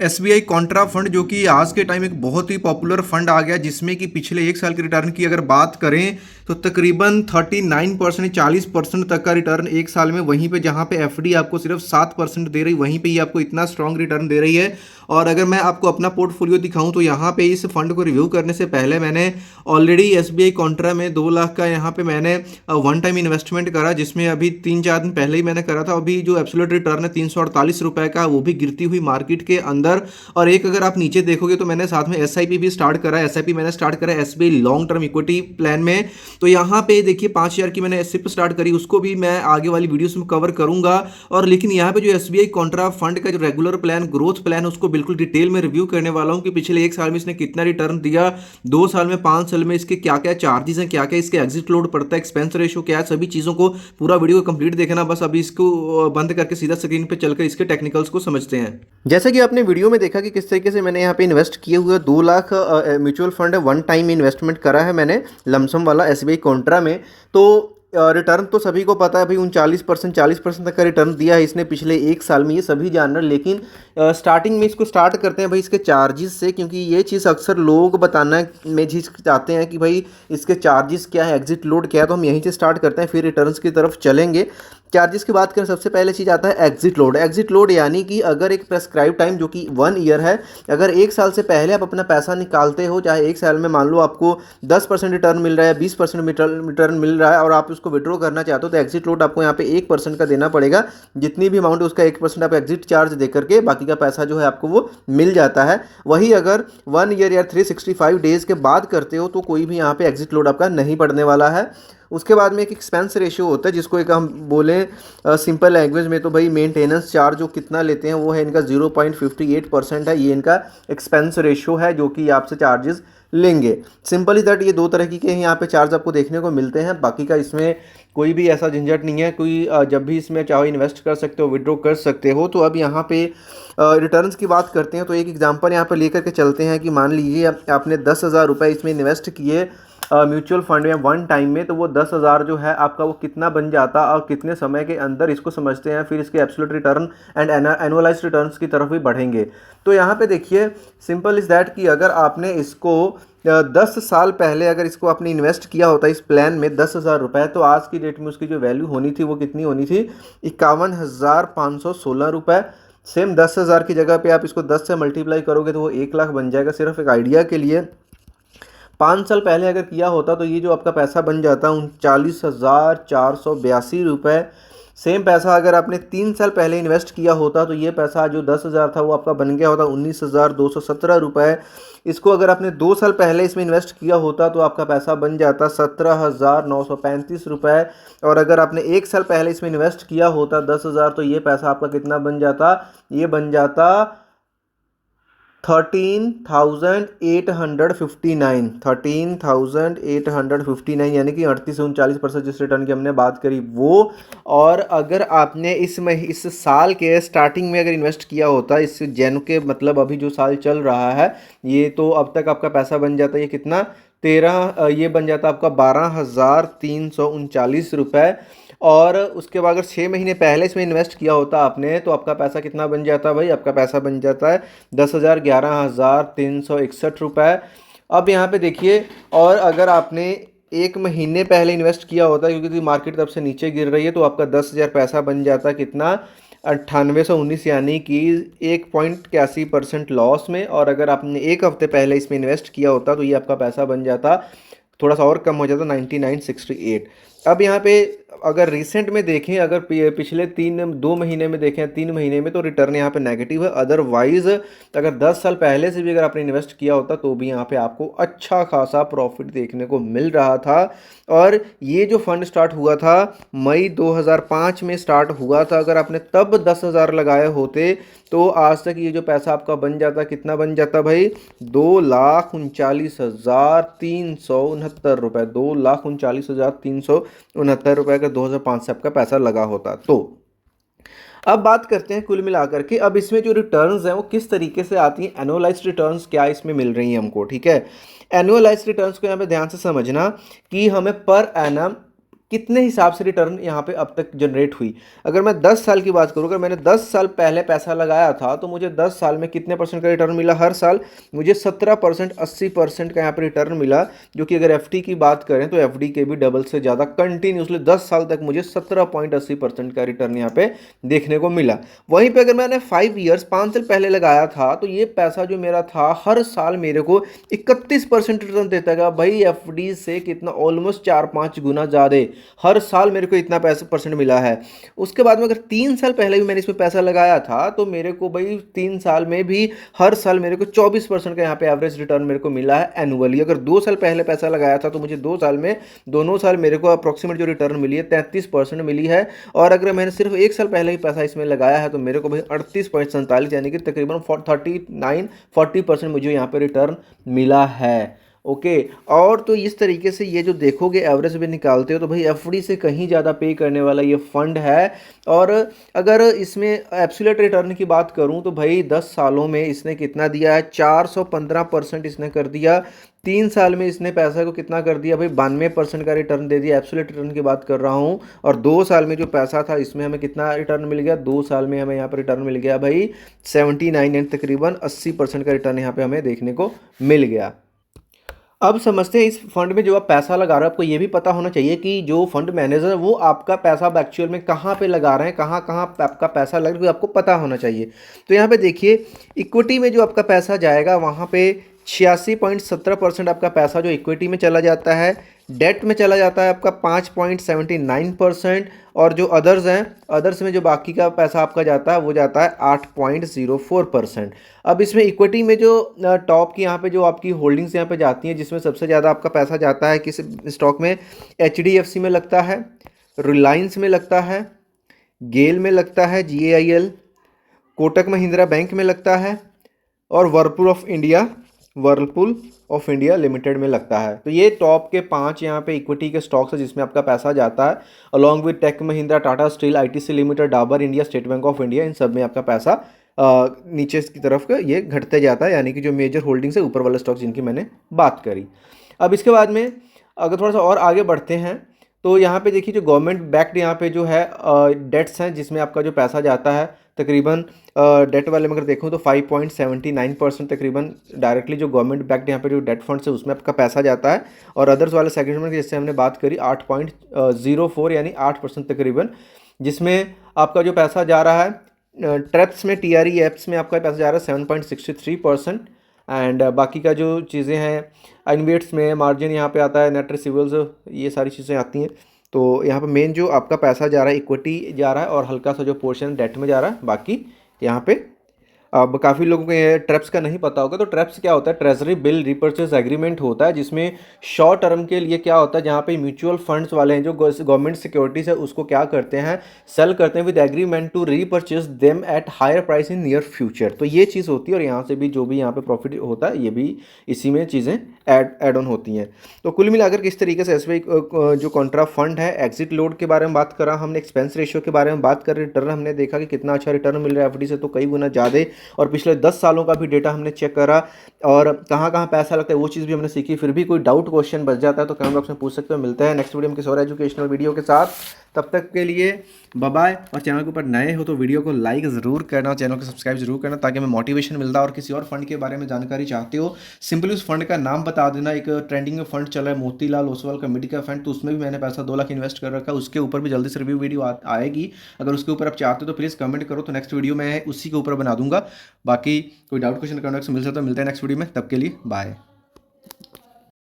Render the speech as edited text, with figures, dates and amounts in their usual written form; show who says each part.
Speaker 1: SBI Contra fund जो कि आज के टाइम एक बहुत ही पॉपुलर फंड आ गया, जिसमें कि पिछले एक साल के रिटर्न की अगर बात करें तो तकरीबन 39% 40% तक का रिटर्न एक साल में। वहीं पे जहां पे एफडी आपको सिर्फ 7% दे रही, वहीं पे ये आपको इतना स्ट्रांग रिटर्न दे रही है। और अगर मैं आपको अपना पोर्टफोलियो दिखाऊं तो यहाँ पे इस फंड को रिव्यू करने से पहले मैंने ऑलरेडी एसबीआई कॉन्ट्रा में 2 लाख का यहाँ पे मैंने वन टाइम इन्वेस्टमेंट करा, जिसमें अभी 3-4 दिन पहले ही मैंने करा था। अभी जो एब्सोल्यूट रिटर्न है 348 रुपए का, वो भी गिरती हुई मार्केट के अंदर। और एक अगर आप नीचे देखोगे तो मैंने साथ में एसआईपी भी स्टार्ट करा है। एसआईपी मैंने स्टार्ट करा SBI long term equity plan में। तो यहाँ पे देखिए 5,000 की मैंने सिप स्टार्ट करी, उसको भी मैं आगे वाली वीडियोस में कवर करूंगा। और लेकिन यहाँ पे जो एसबीआई कॉन्ट्रा फंड का जो रेगुलर प्लान, ग्रोथ प्लान, उसको बिल्कुल डिटेल में रिव्यू करने वाला हूँ कि पिछले एक साल में इसने कितना रिटर्न दिया, 2 साल में, 5 साल में इसके क्या क्या चार्जेस हैं, क्या क्या इसके एग्जिट लोड पड़ता है, एक्सपेंस रेशियो क्या है, सभी चीज़ों को पूरा वीडियो को कंप्लीट देखना। बस अभी इसको बंद करके सीधा स्क्रीन पे चलकर इसके टेक्निकल्स को समझते हैं। जैसे कि आपने वीडियो में देखा कि किस तरीके से मैंने यहाँ पे इन्वेस्ट किए हुए 2 लाख म्यूचुअल फंड है, वन टाइम इन्वेस्टमेंट करा है मैंने लमसम वाला एसबीआई कॉन्ट्रा में। तो रिटर्न तो सभी को पता है भाई, 39% 40% तक का रिटर्न दिया है इसने पिछले एक साल में, ये सभी जान रहे हैं। लेकिन स्टार्टिंग में इसको स्टार्ट करते हैं भाई इसके चार्जेस से, क्योंकि ये चीज़ अक्सर लोग बताना में चाहते हैं कि भाई इसके चार्जेस क्या है, एग्जिट लोड क्या है। तो हम यहीं से स्टार्ट करते हैं, फिर रिटर्न्स की तरफ चलेंगे। चार्जेस की बात करें, सबसे पहले चीज़ आता है एग्जिट लोड। एग्जिट लोड यानी कि अगर एक प्रेस्क्राइब टाइम जो कि 1 ईयर है, अगर एक साल से पहले आप अपना पैसा निकालते हो, चाहे एक साल में मान लो आपको 10% रिटर्न मिल रहा है, 20% रिटर्न मिल रहा है, और आप उसको विड्रॉ करना चाहते हो, तो एग्जिट लोड आपको यहाँ पे 1% का देना पड़ेगा। जितनी भी अमाउंट है उसका 1% आप एग्जिट चार्ज दे करके बाकी का पैसा जो है आपको वो मिल जाता है। वही अगर 1 ईयर या 365 डेज के बाद करते हो तो कोई भी यहाँ पे एग्जिट लोड आपका नहीं पड़ने वाला है। उसके बाद में एक एक्सपेंस रेशियो होता है, जिसको एक हम बोले सिंपल लैंग्वेज में तो भाई मेंटेनेंस चार्ज जो कितना लेते हैं वो है इनका 0.58% है। ये इनका एक्सपेंस रेशियो है जो कि आपसे चार्जेस लेंगे। सिंपली दैट ये 2 तरह के यहाँ पे चार्ज आपको देखने को मिलते हैं। बाकी का इसमें कोई भी ऐसा झंझट नहीं है, कोई जब भी इसमें चाहो इन्वेस्ट कर सकते हो, विड्रॉ कर सकते हो। तो अब यहाँ पे रिटर्न्स की बात करते हैं, तो एक एग्जांपल यहाँ पे लेकर के चलते हैं कि मान लीजिए आपने 10,000 रुपये इसमें इन्वेस्ट किए म्यूचुअल फंड में वन टाइम में, तो वो 10,000 जो है आपका वो कितना बन जाता और कितने समय के अंदर, इसको समझते हैं। फिर इसके absolute return and annualise returns की तरफ भी बढ़ेंगे। तो यहाँ पे देखिए सिंपल इज़ दैट कि अगर आपने इसको 10 साल पहले अगर इसको आपने इन्वेस्ट किया होता इस प्लान में 10,000 रुपये, तो आज की डेट में उसकी जो वैल्यू होनी थी वो कितनी होनी थी, 51,516 रुपये। सेम 10,000 की जगह पे आप इसको 10 से मल्टीप्लाई करोगे तो वो 1 लाख बन जाएगा। सिर्फ एक आइडिया के लिए 5 साल पहले अगर किया होता तो ये जो आपका पैसा बन जाता 39,482 रुपये। सेम पैसा अगर आपने 3 साल पहले इन्वेस्ट किया होता तो ये पैसा जो 10,000 था वो आपका बन गया होता 19,217 रुपये। इसको अगर आपने 2 साल पहले इसमें इन्वेस्ट किया होता तो आपका पैसा बन जाता 17,935 रुपये। और अगर आपने 1 साल पहले इसमें इन्वेस्ट किया होता 10,000 तो ये पैसा आपका कितना बन जाता, ये बन जाता 13,859 यानी कि 38 से 39% जिस रिटर्न की हमने बात करी वो। और अगर आपने इस साल के स्टार्टिंग में अगर इन्वेस्ट किया होता, इस जैन के मतलब अभी जो साल चल रहा है ये, तो अब तक आपका पैसा बन जाता ये कितना, ये बन जाता आपका 12,339 रुपये। और उसके बाद अगर 6 महीने पहले इसमें इन्वेस्ट किया होता आपने तो आपका पैसा कितना बन जाता भाई, आपका पैसा बन जाता है 11,361 रुपये। अब यहाँ पे देखिए, और अगर आपने 1 महीने पहले इन्वेस्ट किया होता, क्योंकि मार्केट तब से नीचे गिर रही है, तो आपका 10,000 पैसा बन जाता कितना, 9819, यानी कि 1.81% लॉस में। और अगर आपने 1 हफ्ते पहले इसमें इन्वेस्ट किया होता तो ये आपका पैसा बन जाता, थोड़ा सा और कम हो जाता, 9968। अब यहाँ पे अगर रिसेंट में देखें, अगर पिछले 2 महीने में देखें, 3 महीने में, तो रिटर्न यहाँ पे नेगेटिव है। अदरवाइज अगर 10 साल पहले से भी अगर आपने इन्वेस्ट किया होता तो भी यहाँ पे आपको अच्छा खासा प्रॉफिट देखने को मिल रहा था। और ये जो फंड स्टार्ट हुआ था मई 2005 में स्टार्ट हुआ था। अगर आपने तब 10,000 लगाए होते तो आज तक ये जो पैसा आपका बन जाता, कितना बन जाता भाई, 2,39,369 रुपये, 2,39,369 रुपये का 2005 से आपका पैसा लगा होता। तो अब बात करते हैं कुल मिलाकर के, अब इसमें जो रिटर्न्स हैं वो किस तरीके से आती हैं, एनुअलाइज्ड रिटर्न्स क्या इसमें मिल रही हैं हमको, ठीक है। एनुअलाइज्ड रिटर्न्स को यहाँ पे ध्यान से समझना कि हमें पर एनम कितने हिसाब से रिटर्न यहाँ पे अब तक जनरेट हुई। अगर मैं 10 साल की बात करूँ, अगर मैंने 10 साल पहले पैसा लगाया था तो मुझे 10 साल में कितने परसेंट का रिटर्न मिला, हर साल मुझे 17%, 80% का यहाँ पे रिटर्न मिला। जो कि अगर एफडी की बात करें तो एफडी के भी डबल से ज़्यादा कंटिन्यूसली 10 साल तक मुझे 17.80% का रिटर्न यहाँ पे देखने को मिला। वहीं पे अगर मैंने 5 ईयर्स 5 साल पहले लगाया था तो ये पैसा जो मेरा था हर साल मेरे को 31% रिटर्न देता गया भाई, एफडी से कितना, ऑलमोस्ट 4-5 गुना ज़्यादा हर साल मेरे को इतना पैसा परसेंट मिला है। उसके बाद में अगर 3 साल पहले भी मैंने इसमें पैसा लगाया था तो मेरे को भाई 3 साल में भी हर साल मेरे को 24% का यहाँ पे एवरेज रिटर्न मेरे को मिला है एनुअली। अगर 2 साल पहले पैसा लगाया था तो मुझे 2 साल में दोनों साल मेरे को अप्रोक्सीमेट जो रिटर्न मिली है 33% मिली है। और अगर मैंने सिर्फ 1 साल पहले ही पैसा इसमें लगाया है तो मेरे को भाई 38.47 यानी कि तकरीबन 39-40% मुझे यहाँ पे रिटर्न मिला है। ओके और तो इस तरीके से ये जो देखोगे एवरेज भी निकालते हो तो भाई एफडी से कहीं ज़्यादा पे करने वाला ये फंड है। और अगर इसमें एब्सोल्यूट रिटर्न की बात करूं तो भाई 10 सालों में इसने कितना दिया है, 415% इसने कर दिया। 3 साल में इसने पैसा को कितना कर दिया भाई, 92% का रिटर्न दे दिया। एब्सोल्यूट रिटर्न की बात कर रहा हूँ। और 2 साल में जो पैसा था इसमें हमें कितना रिटर्न मिल गया, 2 साल में हमें यहाँ पर रिटर्न मिल गया भाई 79 एंड तकरीबन 80% का रिटर्न यहाँ पे हमें देखने को मिल गया। अब समझते हैं इस फंड में जो आप पैसा लगा रहे हो, आपको ये भी पता होना चाहिए कि जो फंड मैनेजर है वो आपका पैसा अब एक्चुअल में कहाँ पे लगा रहे हैं, कहाँ कहाँ आपका पैसा लग रहा है, आपको पता होना चाहिए। तो यहाँ पे देखिए इक्विटी में जो आपका पैसा जाएगा वहाँ पे 86.17% आपका पैसा जो इक्विटी में चला जाता है। डेट में चला जाता है आपका 5.79%। और जो अदर्स हैं, अदर्स में जो बाकी का पैसा आपका जाता है वो जाता है 8.04%। अब इसमें इक्विटी में जो टॉप की यहाँ पे जो आपकी होल्डिंग्स यहाँ पे जाती हैं, जिसमें सबसे ज़्यादा आपका पैसा जाता है किस स्टॉक में, एचडीएफसी में लगता है, रिलायंस में लगता है, गेल में लगता है, जीएआईएल, कोटक महिंद्रा बैंक में लगता है और वर्लपुल ऑफ इंडिया लिमिटेड में लगता है। तो ये टॉप के 5 यहाँ पे इक्विटी के स्टॉक्स है जिसमें आपका पैसा जाता है, along with Tech Mahindra, Tata steel, ITC limited, Dabur India, State Bank of India. इन सब में आपका पैसा नीचे की तरफ का ये घटते जाता है, यानी कि जो मेजर होल्डिंग्स है ऊपर वाले स्टॉक्स जिनकी मैंने बात करी। अब इसके बाद में अगर थोड़ा सा और आगे बढ़ते हैं तो यहाँ पे देखिए जो गवर्नमेंट बैक्ड यहाँ पे जो है डेट्स हैं जिसमें आपका जो पैसा जाता है तकरीबन डेट वाले में अगर देखूँ तो 5.79% तकरीबन डायरेक्टली जो गवर्नमेंट बैक्ड यहाँ पे जो डेट फंड्स है उसमें आपका पैसा जाता है। और अदर्स वाले सेगमेंट में जैसे हमने बात करी 8.04 यानी 8% तकरीबन, जिसमें आपका जो पैसा जा रहा है ट्रेप्स में, टीआरई एप्स में आपका पैसा जा रहा है 7.63%। एंड बाकी का जो चीज़ें हैं इन्वेट्स में मार्जिन यहाँ पे आता है, नेट रिसीवेबल्स, ये सारी चीज़ें आती हैं। तो यहाँ पे मेन जो आपका पैसा जा रहा है इक्विटी जा रहा है और हल्का सा जो पोर्शन डेट में जा रहा है, बाकी यहाँ पे अब काफ़ी लोगों को ये ट्रेप्स का नहीं पता होगा। तो ट्रेप्स क्या होता है, ट्रेजरी बिल रिपर्चेज एग्रीमेंट होता है, जिसमें शॉर्ट टर्म के लिए क्या होता है, जहाँ पे म्यूचुअल फंड्स वाले हैं जो गवर्नमेंट सिक्योरिटीज है उसको क्या करते हैं, सेल करते हैं with agreement to repurchase them at higher price in near future. तो ये चीज़ होती है और यहाँ से भी जो भी यहाँ पे प्रॉफिट होता है ये भी इसी में चीज़ें एड ऑन होती हैं। तो कुल मिलाकर किस तरीके से एसबीआई जो कॉन्ट्रा फंड है, एग्जिट लोड के बारे में बात करा हमने, एक्सपेंस रेशियो के बारे में बात कर, रिटर्न हमने देखा कि कितना अच्छा रिटर्न मिल रहा है एफडी से तो कई गुना ज़्यादा, और पिछले 10 सालों का भी डेटा हमने चेक करा और कहाँ कहाँ पैसा लगता है वो चीज़ भी हमने सीखी। फिर भी कोई डाउट क्वेश्चन बच जाता है तो कमेंट बॉक्स में पूछ सकते हो। मिलता है नेक्स्ट वीडियो में किसी और एजुकेशनल वीडियो के साथ, तब तक के लिए बाय बाय। और चैनल के ऊपर नए हो तो वीडियो को लाइक ज़रूर करना और चैनल को सब्सक्राइब जरूर करना ताकि हमें मोटिवेशन मिलता है। और किसी और फंड के बारे में जानकारी चाहते हो सिंपली उस फंड का नाम बता देना। एक ट्रेंडिंग में फंड चल रहा है मोतीलाल ओसवाल कमेटी का फंड, तो उसमें भी मैंने पैसा 2 लाख इन्वेस्ट कर रखा है, उसके ऊपर भी जल्दी से रिव्यू वीडियो आएगी। अगर उसके ऊपर आप चाहते हो तो प्लीज़ कमेंट करो, तो नेक्स्ट वीडियो में उसी के ऊपर बना दूंगा। बाकी कोई डाउट क्वेश्चन करने से मिल सकता है, मिलते हैं नेक्स्ट वीडियो में, तब के लिए बाय।